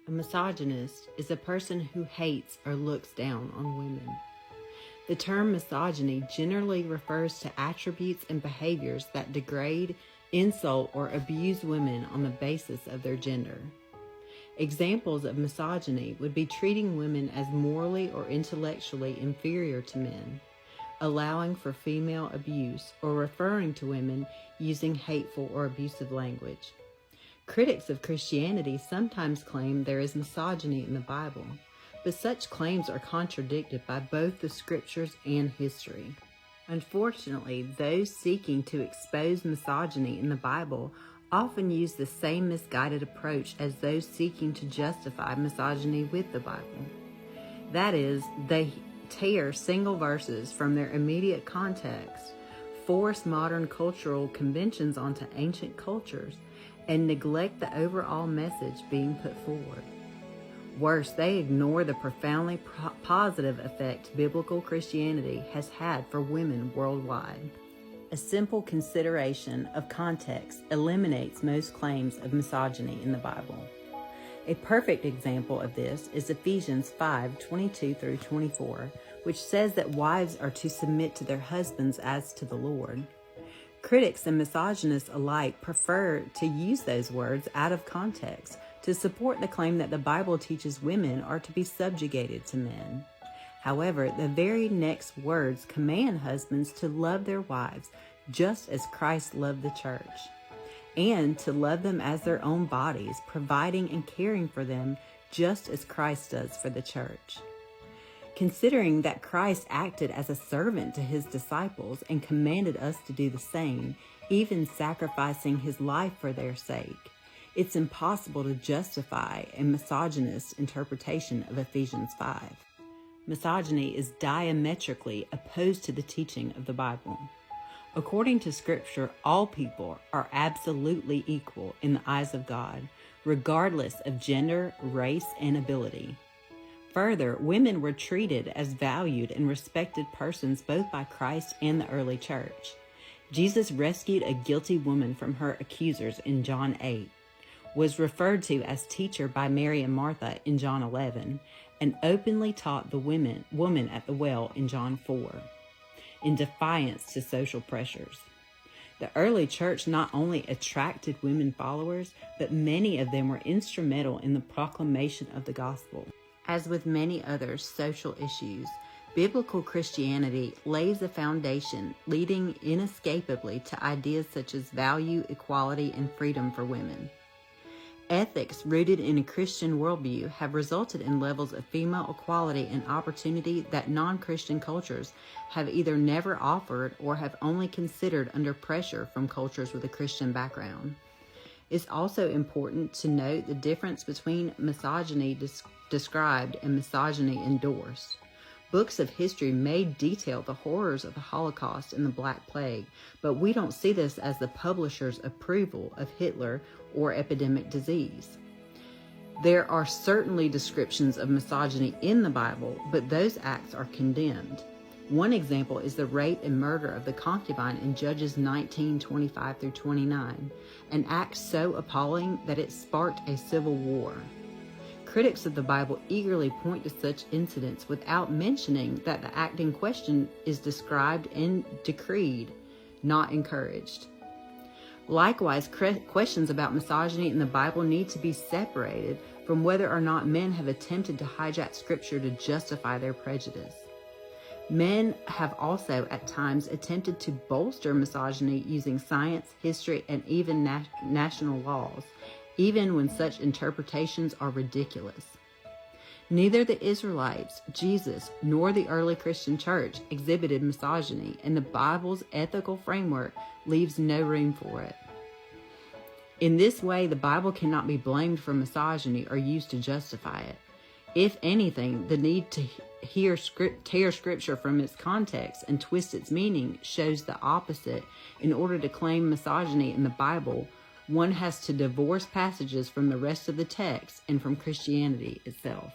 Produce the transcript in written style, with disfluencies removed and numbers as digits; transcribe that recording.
A misogynist is a person who hates or looks down on women. The term misogyny generally refers to attributes and behaviors that degrade, insult, or abuse women on the basis of their gender. Examples of misogyny would be treating women as morally or intellectually inferior to men, allowing for female abuse, or referring to women using hateful or abusive language. Critics of Christianity sometimes claim there is misogyny in the Bible, but such claims are contradicted by both the scriptures and history. Unfortunately, those seeking to expose misogyny in the Bible often use the same misguided approach as those seeking to justify misogyny with the Bible. That is, they tear single verses from their immediate context, force modern cultural conventions onto ancient cultures, and neglect the overall message being put forward. Worse, they ignore the profoundly positive effect biblical Christianity has had for women worldwide. A simple consideration of context eliminates most claims of misogyny in the Bible. A perfect example of this is Ephesians 5:22-24, which says that wives are to submit to their husbands as to the Lord. Critics and misogynists alike prefer to use those words out of context to support the claim that the Bible teaches women are to be subjugated to men. However, the very next words command husbands to love their wives just as Christ loved the church, and to love them as their own bodies, providing and caring for them just as Christ does for the church. Considering that Christ acted as a servant to his disciples and commanded us to do the same, even sacrificing his life for their sake, it's impossible to justify a misogynist interpretation of Ephesians 5. Misogyny is diametrically opposed to the teaching of the Bible. According to Scripture, all people are absolutely equal in the eyes of God, regardless of gender, race, and ability. Further, women were treated as valued and respected persons both by Christ and the early church. Jesus rescued a guilty woman from her accusers in John 8, was referred to as teacher by Mary and Martha in John 11, and openly taught the woman at the well in John 4, in defiance to social pressures. The early church not only attracted women followers, but many of them were instrumental in the proclamation of the gospel. As with many other social issues, biblical Christianity lays a foundation leading inescapably to ideas such as value, equality, and freedom for women. Ethics rooted in a Christian worldview have resulted in levels of female equality and opportunity that non-Christian cultures have either never offered or have only considered under pressure from cultures with a Christian background. It's also important to note the difference between misogyny described and misogyny endorsed. Books of history may detail the horrors of the Holocaust and the Black Plague, but we don't see this as the publisher's approval of Hitler or epidemic disease. There are certainly descriptions of misogyny in the Bible, but those acts are condemned. One example is the rape and murder of the concubine in Judges 19:25-29, an act so appalling that it sparked a civil war. Critics of the Bible eagerly point to such incidents without mentioning that the act in question is described and decreed, not encouraged. Likewise, questions about misogyny in the Bible need to be separated from whether or not men have attempted to hijack Scripture to justify their prejudice. Men have also at times attempted to bolster misogyny using science, history, and even national laws, even when such interpretations are ridiculous. Neither the Israelites, Jesus, nor the early Christian church exhibited misogyny, and the Bible's ethical framework leaves no room for it. In this way, the Bible cannot be blamed for misogyny or used to justify it. If anything, the need to tear Scripture from its context and twist its meaning shows the opposite. In order to claim misogyny in the Bible, one has to divorce passages from the rest of the text and from Christianity itself.